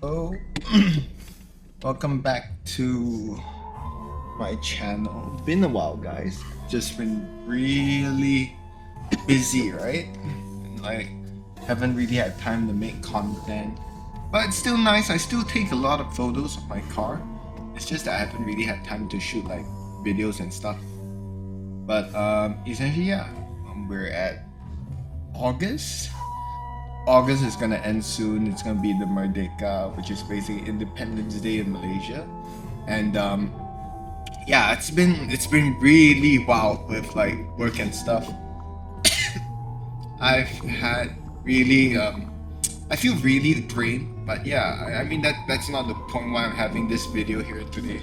Oh, welcome back to my channel. Been a while, guys. Just been really busy, right? And like, haven't really had time to make content. But it's still nice. I still take a lot of photos of my car. It's just that I haven't really had time to shoot like videos and stuff. But essentially, yeah, we're at August. August is gonna end soon. It's gonna be the Merdeka, which is basically Independence Day in Malaysia, and yeah, it's been really wild with like work and stuff. I've had really I feel really drained, but yeah, I mean that's not the point why I'm having this video here today.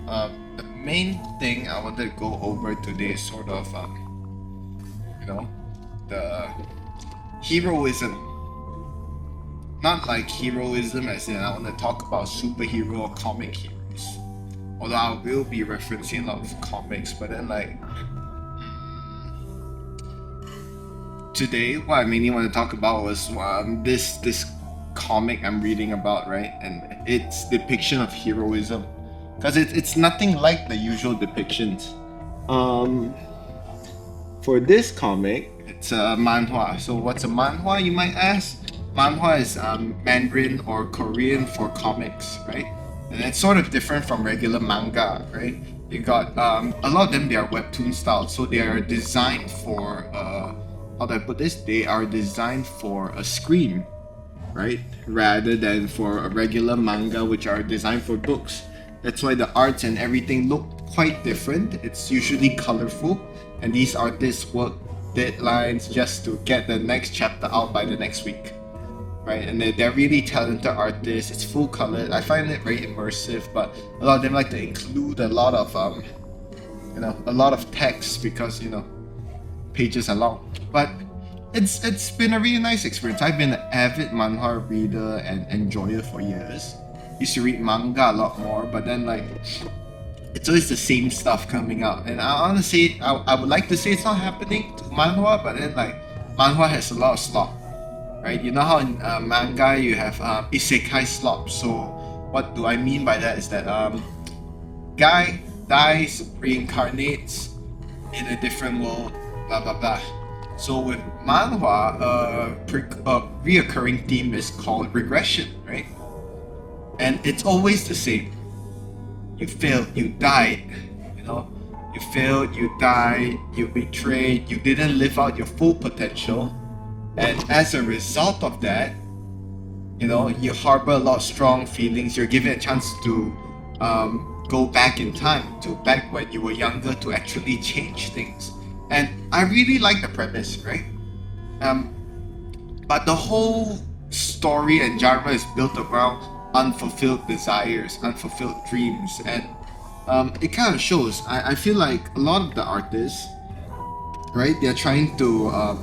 The main thing I wanted to go over today is sort of you know the heroism. Not like heroism as in I want to talk about superhero or comic heroes. Although I will be referencing a lot of comics, but then like today, what I mainly want to talk about was this comic I'm reading about, right? And its depiction of heroism, because it's nothing like the usual depictions. For this comic, it's a manhwa. So what's a manhwa, you might ask? Manhwa is Mandarin or Korean for comics, right? And it's sort of different from regular manga, right? You got a lot of them, they are webtoon style, so they are designed for how do I put this? They are designed for a screen, right? Rather than for a regular manga, which are designed for books. That's why the arts and everything look quite different. It's usually colorful, and these artists work deadlines just to get the next chapter out by the next week. Right, and they're really talented artists. It's full color. I find it very immersive, but a lot of them like to include a lot of a lot of text because pages are long. But it's been a really nice experience. I've been an avid manhwa reader and enjoyer for years. Used to read manga a lot more, but then like it's always the same stuff coming out. And I honestly, I would like to say it's not happening to manhwa, but then like manhwa has a lot of slop. Right, you know how in manga you have isekai slop. So what do I mean by that is that guy dies, reincarnates in a different world, blah blah blah. So with manhwa, a reoccurring theme is called regression, right? And it's always the same. You failed, you died, you failed, you died, you betrayed, you didn't live out your full potential. And as a result of that, you harbor a lot of strong feelings. You're given a chance to go back in time, to back when you were younger, to actually change things. And I really like the premise, right? But the whole story and genre is built around unfulfilled desires, unfulfilled dreams, and it kind of shows. I feel like a lot of the artists, right? They're trying to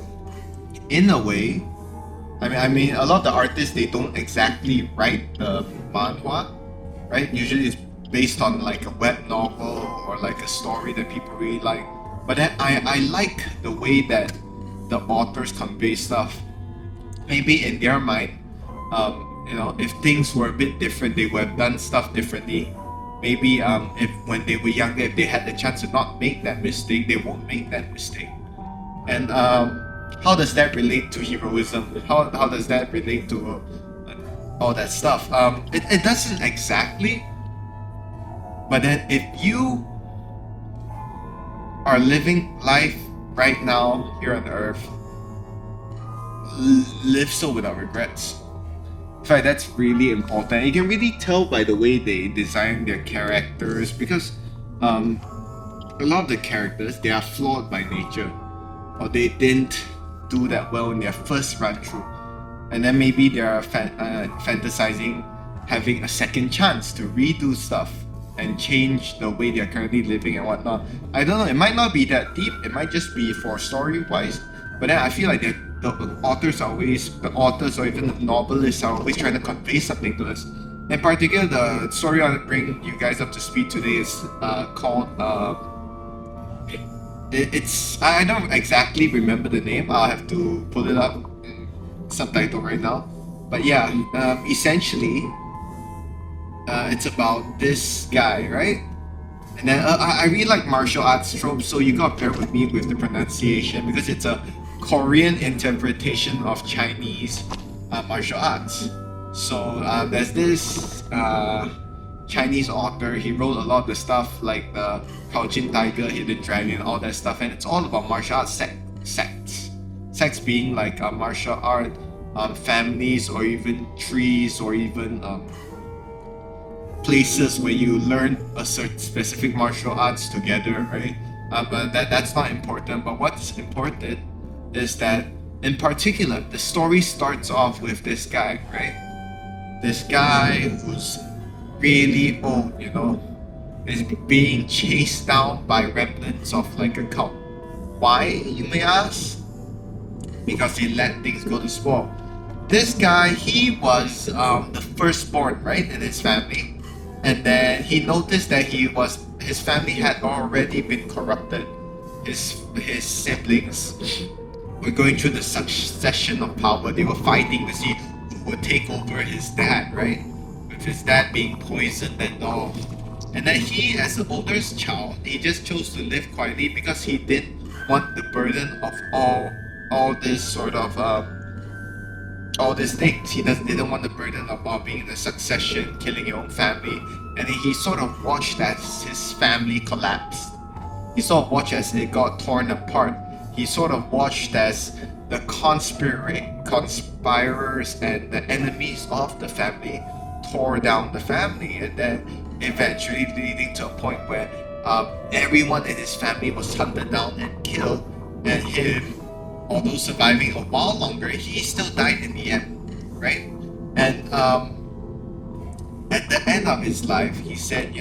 in a way, I mean, a lot of the artists, they don't exactly write the manhwa, right? Usually it's based on like a web novel or like a story that people really like. But then I like the way that the authors convey stuff. Maybe in their mind, if things were a bit different, they would have done stuff differently. Maybe if when they were younger, if they had the chance to not make that mistake, they won't make that mistake. And how does that relate to heroism? How does that relate to all that stuff? It doesn't exactly. But then if you are living life right now here on earth, live so without regrets. In fact, that's really important. You can really tell by the way they design their characters, because a lot of the characters, they are flawed by nature, or they didn't do that well in their first run through, and then maybe they're fantasizing having a second chance to redo stuff and change the way they're currently living and whatnot. I don't know, it might not be that deep, it might just be for story wise, but then I feel like the authors or even the novelists are always trying to convey something to us. In particular, the story I'll bring you guys up to speed today is called it's I don't exactly remember the name. I'll have to pull it up, subtitle right now. But yeah, essentially, It's about this guy, right? And then I really like martial arts tropes, so you gotta bear with me with the pronunciation because it's a Korean interpretation of Chinese martial arts. So there's this Chinese author. He wrote a lot of the stuff like the Crouching Tiger, Hidden Dragon, all that stuff, and it's all about martial arts sects. Sects being like martial art families, or even trees, or even places where you learn a certain specific martial arts together, right? But that's not important. But what's important is that, in particular, the story starts off with this guy, right? This guy who's really old, is being chased down by remnants of like a cult. Why, you may ask? Because he let things go to spoil. This guy, he was the firstborn, right, in his family, and then he noticed that his family had already been corrupted. His siblings were going through the succession of power. They were fighting to see who would take over his dad, right? With his dad being poisoned and all. And then he, as the oldest child, he just chose to live quietly because he didn't want the burden of all this sort of all these things. He didn't want the burden of being in the succession, killing your own family, and he sort of watched as his family collapsed. He sort of watched as it got torn apart. He sort of watched as the conspirators and the enemies of the family tore down the family, and then eventually leading to a point where everyone in his family was hunted down and killed, and him, although surviving a while longer, he still died in the end, right? And at the end of his life, he said,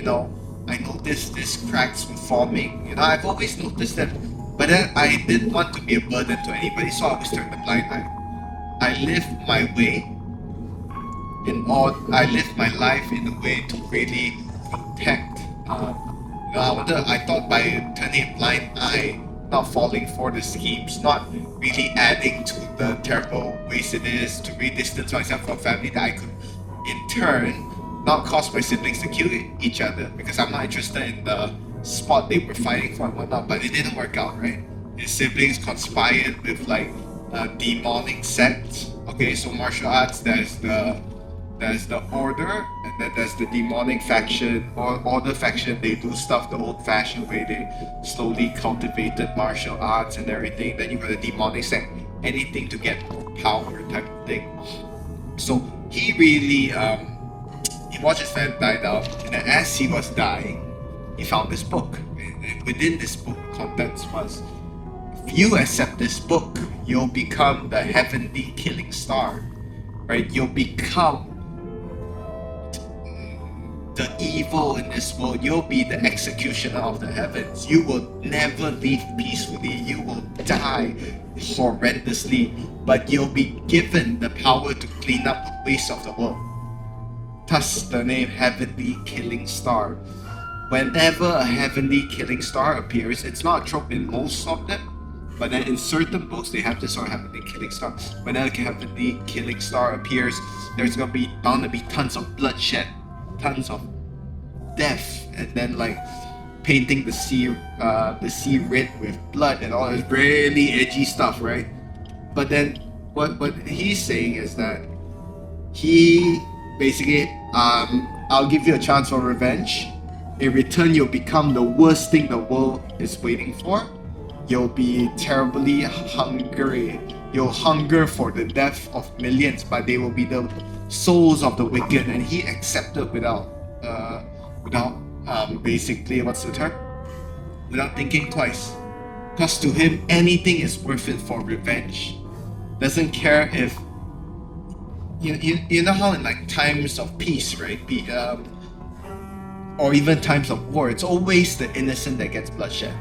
I noticed these cracks were forming. I've always noticed them, but then I didn't want to be a burden to anybody, so I always turned a blind eye. I lived my way I lived my life in a way to really protect. I thought by turning a blind eye, not falling for the schemes, not really adding to the terrible ways it is to re-distance myself from family, that I could in turn not cause my siblings to kill each other, because I'm not interested in the spot they were fighting for and whatnot. But it didn't work out, right? His siblings conspired with like a demonic sect. Okay, so martial arts, there's the order, and then there's the demonic faction, or order faction. They do stuff the old-fashioned way. They slowly cultivated martial arts and everything. Then you got the demonic sect, anything to get power type of thing. So he really he watched his family die down, and then as he was dying, he found this book. And within this book, contents was, if you accept this book, you'll become the heavenly killing star, right? You'll become the evil in this world. You'll be the executioner of the heavens. You will never live peacefully. You will die horrendously, but you'll be given the power to clean up the waste of the world. Thus the name Heavenly Killing Star. Whenever a heavenly killing star appears, it's not a trope in most of them, but then in certain books they have this sort of heavenly killing star. Whenever a heavenly killing star appears, there's gonna be bound to be tons of bloodshed, tons of death, and then like painting the sea red with blood and all this really edgy stuff, right? But then what he's saying is that he basically I'll give you a chance for revenge. In return, you'll become the worst thing the world is waiting for. You'll be terribly hungry. You'll hunger for the death of millions, but they will be the souls of the wicked. And he accepted without basically, what's the term? Without thinking twice. Because to him, anything is worth it for revenge. Doesn't care if you know how in like times of peace, right? Or even times of war, it's always the innocent that gets bloodshed.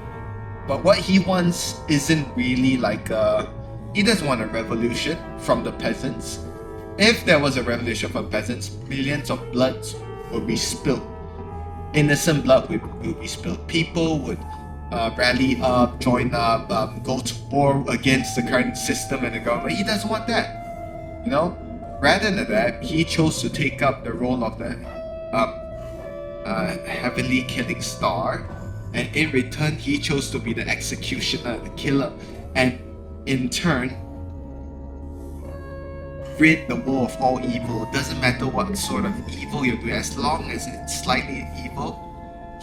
But what he wants isn't really like he doesn't want a revolution from the peasants. If there was a revolution from peasants, millions of bloods would be spilled. Innocent blood would be spilled. People would rally up, join up, go to war against the current system and the government. He doesn't want that. Rather than that, he chose to take up the role of the um, heavenly killing star, and in return he chose to be the executioner, the killer, and in turn rid the world of all evil. It doesn't matter what sort of evil you're doing, as long as it's slightly evil,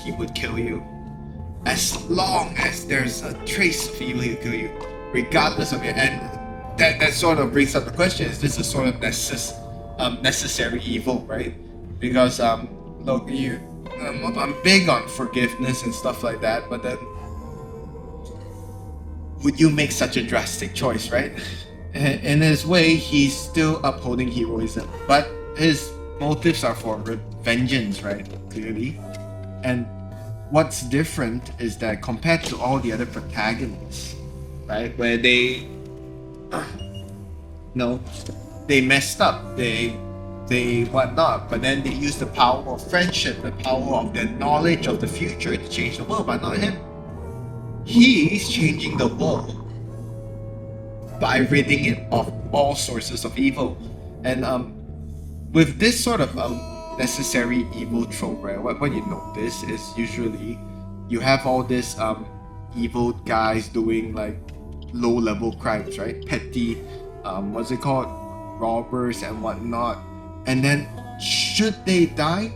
he would kill you. As long as there's a trace of evil, he'll kill you, regardless of it. And that sort of brings up the question: is this a sort of necessary evil, right? Because look, I'm big on forgiveness and stuff like that, but then would you make such a drastic choice, right? In his way, he's still upholding heroism, but his motives are for vengeance, right? Clearly. And what's different is that compared to all the other protagonists, right, where they no, they messed up, they whatnot, but then they use the power of friendship, the power of their knowledge of the future to change the world, but not him. He's changing the world by ridding it of all sources of evil. And with this sort of necessary evil trope, right, what you notice is usually you have all this evil guys doing like low level crimes, right, petty what's it called, robbers and whatnot, and then should they die?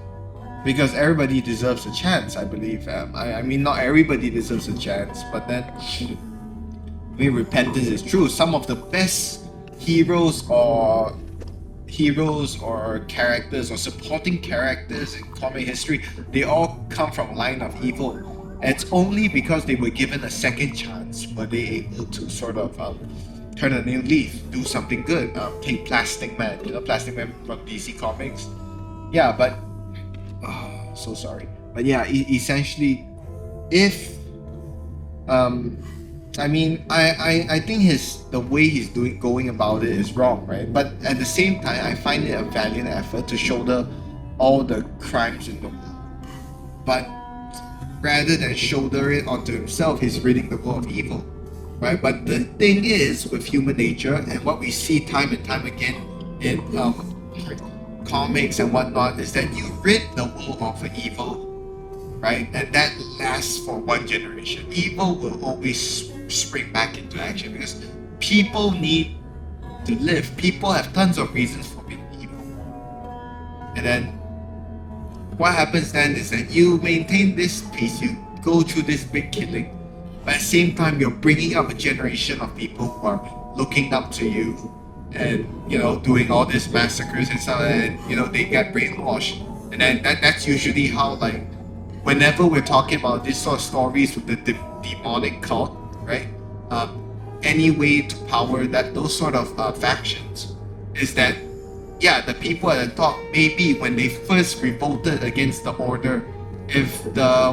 Because everybody deserves a chance, I believe. I mean, not everybody deserves a chance, but then I mean, repentance is true. Some of the best heroes or characters or supporting characters in comic history, they all come from a line of evil. And it's only because they were given a second chance were they able to sort of turn a new leaf, do something good. Take Plastic Man, Plastic Man from DC Comics. Yeah, but so sorry. But yeah, essentially, if I mean, I think the way he's going about it is wrong, right? But at the same time, I find it a valiant effort to shoulder all the crimes in the world. But rather than shoulder it onto himself, he's ridding the world of evil, right? But the thing is, with human nature and what we see time and time again in comics and whatnot, is that you rid the world of evil, right? And that lasts for one generation. Evil will always spring back into action because people need to live. People have tons of reasons for being evil. And then what happens then is that you maintain this peace, you go through this big killing, but at the same time you're bringing up a generation of people who are looking up to you and doing all these massacres and stuff, and they get brainwashed. And then that's usually how, like, whenever we're talking about this sort of stories with the demonic cult, right? Any way to power those sort of factions is that, yeah, the people at the top, maybe when they first revolted against the order, if the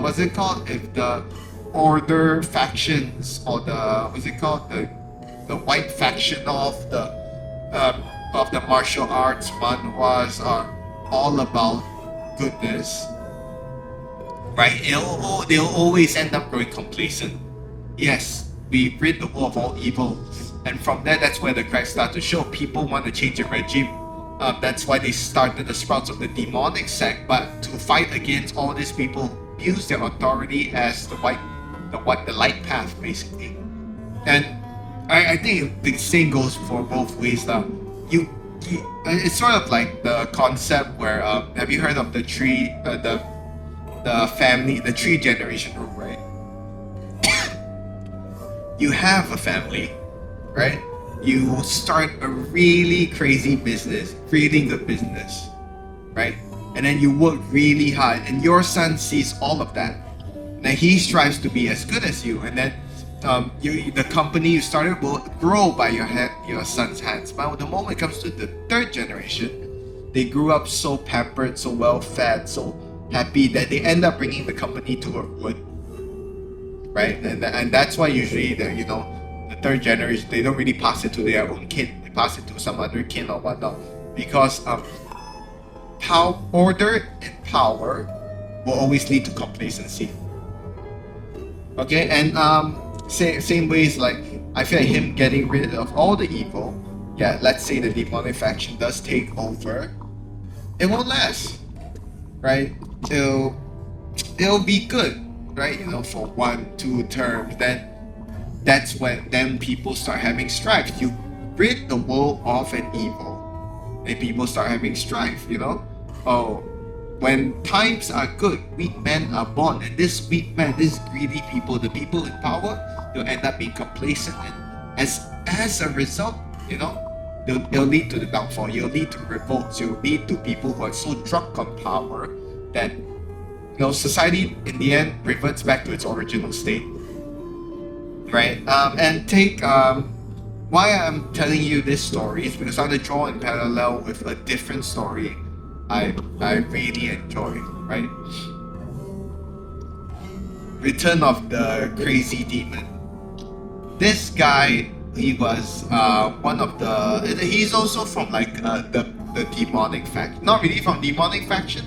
order factions, or the white faction of the martial arts manhwas are all about goodness, right? They'll always end up growing complacent. Yes, we rid the world of all evil, and from there, that's where the cracks start to show. People want to change the regime. That's why they started the sprouts of the demonic sect. But to fight against all these people, use their authority as the light path, basically. And I think the same goes for both ways. It's sort of like the concept where have you heard of the tree, the family, the tree generation rule, right? You have a family, right? You start a really crazy business, really good business, right? And then you work really hard, and your son sees all of that. Now he strives to be as good as you, and then the company you started will grow by your son's hands. But the moment it comes to the third generation, they grew up so pampered, so well fed, so happy that they end up bringing the company to a ruin, right? And that's why usually the third generation, they don't really pass it to their own kid. They pass it to some other kid or whatnot, because order and power will always lead to complacency. Okay, and same ways, like I feel like him getting rid of all the evil. Yeah, let's say the demonic faction does take over. It won't last. right? It'll it'll be good, right? You know, for 1, 2 terms. Then people start having strife. You rid the world of an evil, and people start having strife. You know, oh, when times are good, weak men are born, and this weak man, these greedy people, the people in power, they'll end up being complacent, and as a result, you know, it'll lead to the downfall. You'll lead to revolts. You'll lead to people who are so drunk on power that society in the end reverts back to its original state, right? And take why I'm telling you this story is because I want to draw in parallel with a different story I really enjoy, right? Return of the Crazy Demon. This guy, he was one of the. He's also from like the demonic faction. Not really from demonic faction,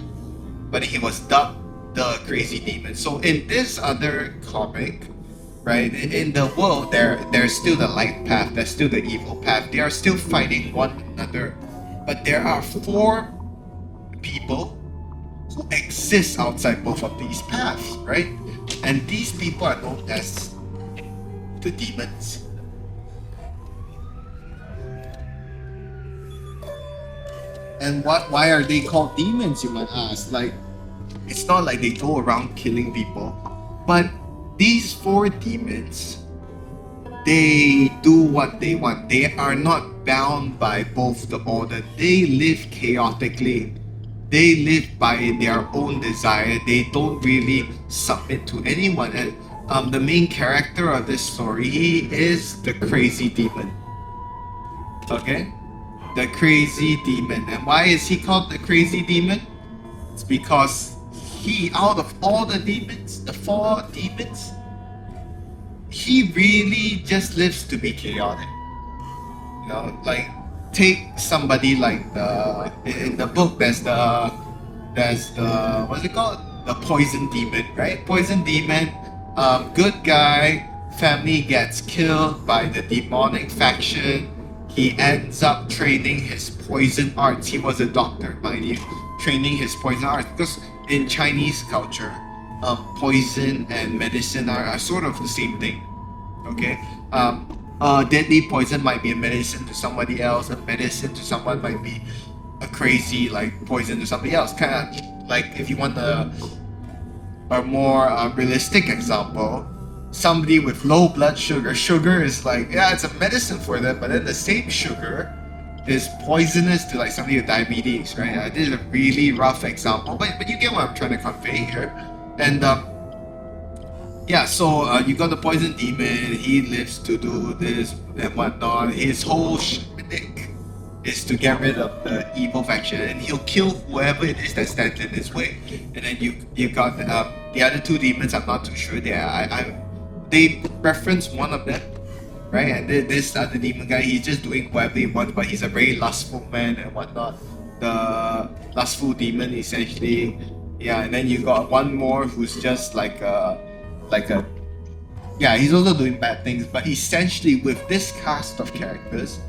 but he was dubbed the Crazy Demon. So in this other comic, right, in the world, there's still the light path, there's still the evil path. They are still fighting one another, but there are 4 people who exist outside both of these paths, right? And these people are known as the demons. And why are they called demons, you might ask? Like, it's not like they go around killing people, but these 4 demons, they do what they want. They are not bound by both the order. They live chaotically. They live by their own desire. They don't really submit to anyone. And the main character of this story, he is the Crazy Demon. Okay? The Crazy Demon. And why is he called the Crazy Demon? It's because he, out of all the demons, the 4 demons, he really just lives to be chaotic. You know, like, take somebody like in the book, there's the what's it called? The Poison Demon, right? Poison Demon, good guy, family gets killed by the demonic faction. He ends up training his poison arts. He was a doctor, mind you, training his poison arts because in Chinese culture, poison and medicine are sort of the same thing. Okay, deadly poison might be a medicine to somebody else. A medicine to someone might be a crazy like poison to somebody else. Kind of like if you want a more realistic example, somebody with low blood sugar. Sugar is like, yeah, it's a medicine for them, but then the same sugar is poisonous to like somebody with diabetes, right? This is a really rough example, but you get what I'm trying to convey here. And yeah, so you got the Poison Demon. He lives to do this and whatnot. His whole shtick is to get rid of the evil faction, and he'll kill whoever it is that stands in his way. And then you got the other 2 demons. I'm not too sure. They reference one of them, right? And this other demon guy, he's just doing whatever he wants, but he's a very lustful man and whatnot. The lustful demon, essentially. Yeah, and then you got one more who's just like a yeah, he's also doing bad things, but essentially with this cast of characters,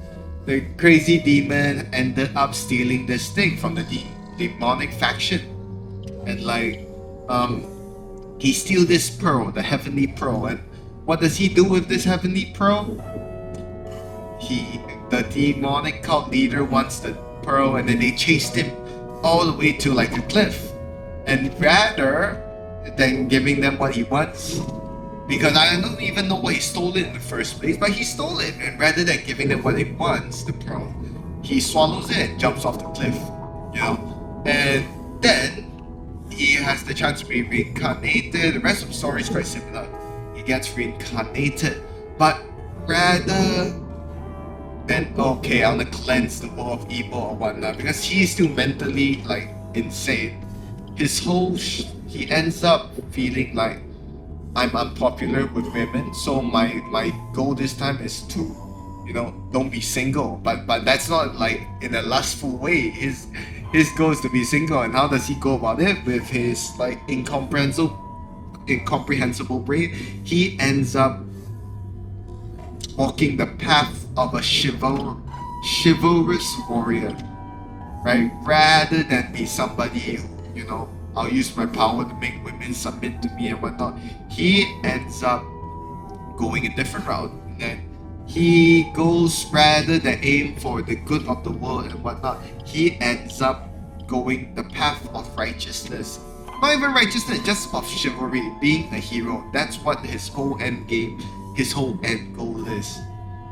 the Crazy Demon ended up stealing this thing from the demonic faction. And like he steals this pearl, the heavenly pearl. And what does he do with this heavenly pearl? The demonic cult leader wants the pearl, and then they chased him all the way to like a cliff. And rather than giving them what he wants, because I don't even know why he stole it in the first place, but he stole it, and rather than giving them what he wants, the pearl, he swallows it and jumps off the cliff, you know. And then he has the chance to be reincarnated. The rest of the story is quite similar. He gets reincarnated, but rather than okay, I want to cleanse the world of evil or whatnot, because he's still mentally like insane. His whole he ends up feeling like, I'm unpopular with women, so my goal this time is to, you know, don't be single. But that's not like in a lustful way. His goal is to be single, and how does he go about it? With his like incomprehensible brain, he ends up walking the path of a chivalrous warrior, right? Rather than be somebody who, I'll use my power to make women submit to me and whatnot. He ends up going a different route. And he goes, rather than aim for the good of the world and whatnot, he ends up going the path of righteousness. Not even righteousness, just of chivalry, being a hero. That's what his whole end game, his whole end goal is.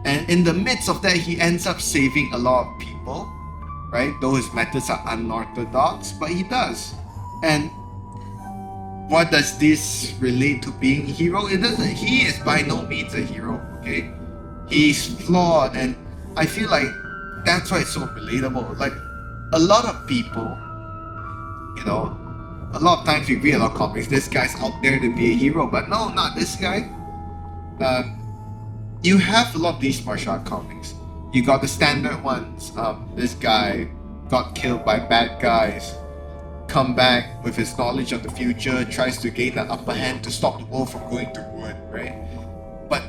And in the midst of that, he ends up saving a lot of people, right? Though his methods are unorthodox, but he does. And what does this relate to being a hero? It doesn't. He is by no means a hero, okay? He's flawed, and I feel like that's why it's so relatable. Like, a lot of people, a lot of times we read a lot of comics, this guy's out there to be a hero, but no, not this guy. You have a lot of these martial art comics. You got the standard ones. This guy got killed by bad guys, come back with his knowledge of the future, tries to gain the upper hand to stop the world from going to ruin, right? But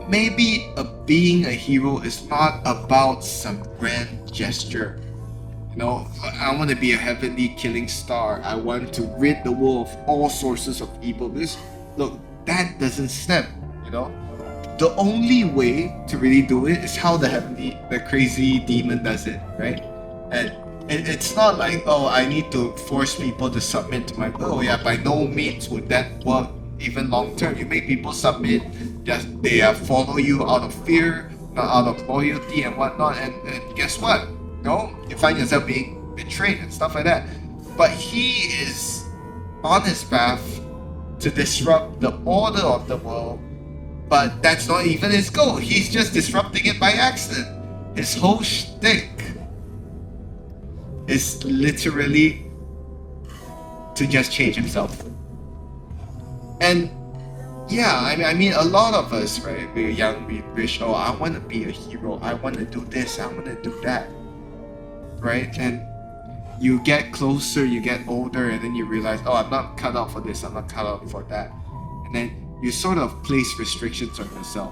maybe being a hero is not about some grand gesture. I want to be a heavenly killing star. I want to rid the world of all sources of evil. Look, that doesn't step, The only way to really do it is how the crazy demon does it, right? And it's not like, oh, I need to force people to submit to my will. Yeah, by no means would that work even long term. You make people submit, just they follow you out of fear, not out of loyalty and whatnot, and guess what? You find yourself being betrayed and stuff like that. But he is on his path to disrupt the order of the world, but that's not even his goal. He's just disrupting it by accident. His whole shtick is literally to just change himself. And yeah, I mean, a lot of us, right? We're young, we wish, oh, I want to be a hero. I want to do this. I want to do that. Right? And you get closer, you get older, and then you realize, oh, I'm not cut out for this. I'm not cut out for that. And then you sort of place restrictions on yourself.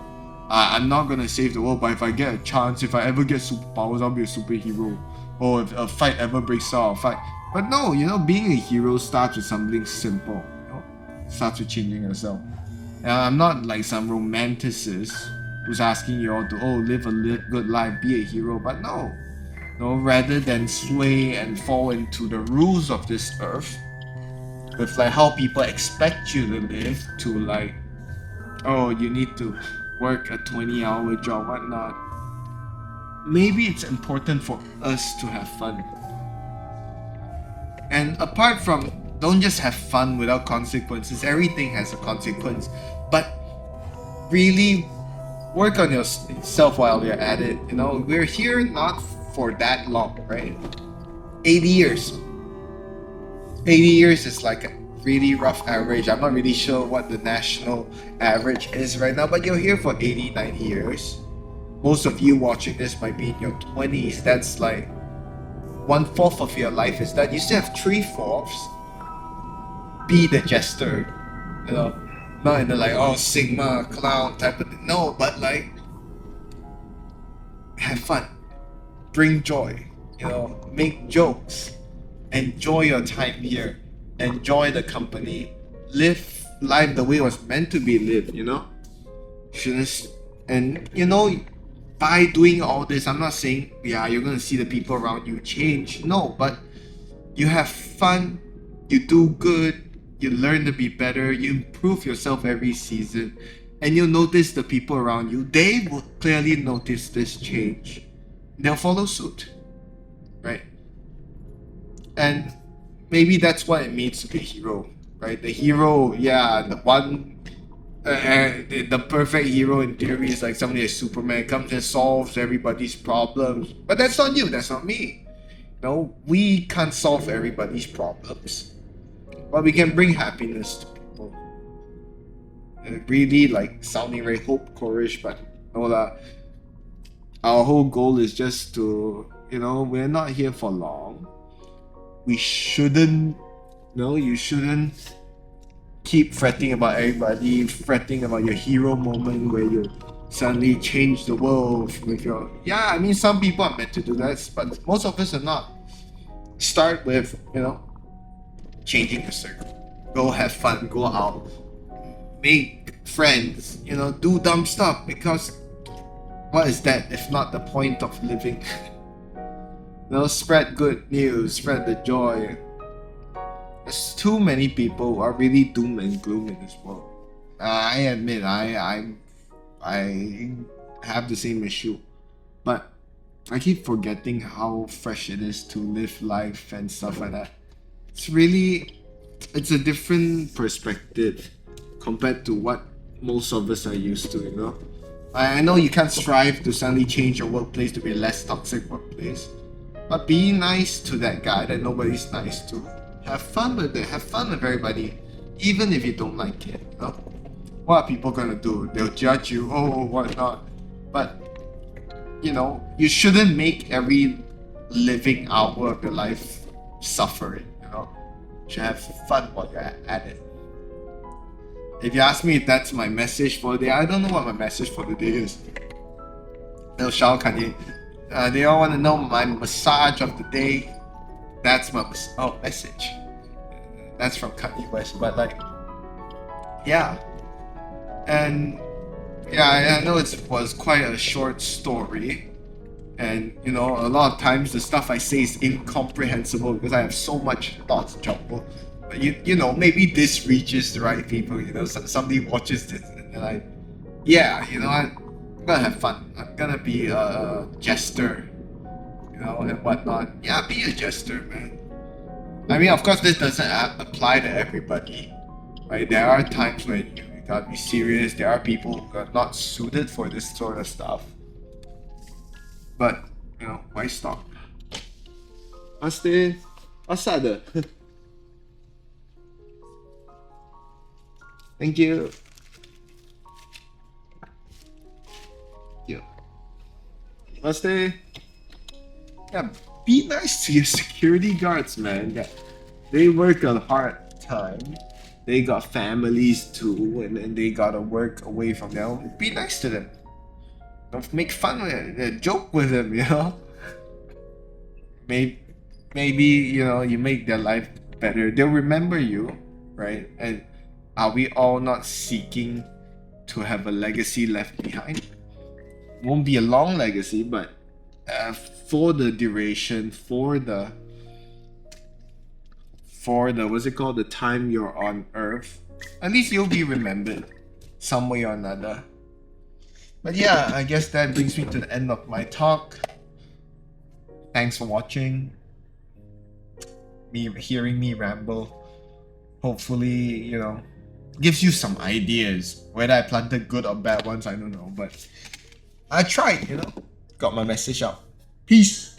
I'm not gonna save the world, but if I get a chance, if I ever get superpowers, I'll be a superhero. Or if a fight ever breaks out, I'll fight. But no, being a hero starts with something simple. Starts with changing yourself. And I'm not like some romanticist who's asking you all to, live a good life, be a hero. But no, rather than sway and fall into the rules of this earth, with like how people expect you to live, to like, oh, you need to work a 20-hour job, whatnot. Maybe it's important for us to have fun. And apart from, don't just have fun without consequences. Everything has a consequence. But really work on yourself while you're at it. We're here not for that long, right? 80 years. 80 years is like a really rough average. I'm not really sure what the national average is right now, but you're here for 80, 90 years. Most of you watching this might be in your 20s. That's like 1/4 of your life is done. You still have 3/4. Be the jester, not in the like, oh, Sigma clown type of thing. No, but like, have fun, bring joy, make jokes, enjoy your time here, enjoy the company, live life the way it was meant to be lived. Shouldn't, and by doing all this, I'm not saying, yeah, you're gonna see the people around you change. No, but you have fun, you do good, you learn to be better, you improve yourself every season, and you'll notice the people around you, they will clearly notice this change. They'll follow suit, right? And maybe that's what it means to be a hero, right? The hero, yeah, the one, the perfect hero in theory is like somebody like Superman, comes and solves everybody's problems. But that's not you, that's not me. We can't solve everybody's problems, but we can bring happiness to people. And really like sounding very hope-core-ish, but no lah. Our whole goal is just to, we're not here for long. We shouldn't, you shouldn't keep fretting about everybody, fretting about your hero moment where you suddenly change the world with your... Yeah, I mean, some people are meant to do that, but most of us are not. start with, changing your circle. Go have fun, go out, make friends, do dumb stuff, because what is that if not the point of living? Spread good news, spread the joy. There's too many people who are really doom and gloom in this world. I admit I have the same issue, but I keep forgetting how fresh it is to live life and stuff like that. It's a different perspective compared to what most of us are used to. I know you can't strive to suddenly change your workplace to be a less toxic workplace, but be nice to that guy that nobody's nice to. Have fun with it. Have fun with everybody, even if you don't like it. What are people gonna do? They'll judge you. Oh, whatnot. But you shouldn't make every living hour of your life suffering. You should have fun while you're at it. If you ask me if that's my message for the day, I don't know what my message for the day is. They all want to know my massage of the day. That's my message. That's from Kanye West, but yeah. And yeah, I know it was quite a short story, and a lot of times the stuff I say is incomprehensible because I have so much thoughts jumble. But maybe this reaches the right people. Somebody watches this and they're like, yeah, I'm gonna have fun. I'm gonna be a jester, and whatnot. Yeah, be a jester, man. I mean, of course, this doesn't apply to everybody, right? There are times when you gotta be serious. There are people who are not suited for this sort of stuff. But, why stop? Asada. Thank you. Yeah. Yeah, be nice to your security guards, man. Yeah. They work a hard time. They got families too, and they gotta work away from them. Be nice to them. Don't make fun with it. Joke with them, Maybe you make their life better. They'll remember you, right? And are we all not seeking to have a legacy left behind? Won't be a long legacy, but for the duration, for the what's it called, the time you're on Earth, at least you'll be remembered some way or another. But yeah, I guess that brings me to the end of my talk. Thanks for watching. Hearing me ramble. Hopefully, gives you some ideas. Whether I planted good or bad ones, I don't know. But I tried, got my message out. Peace.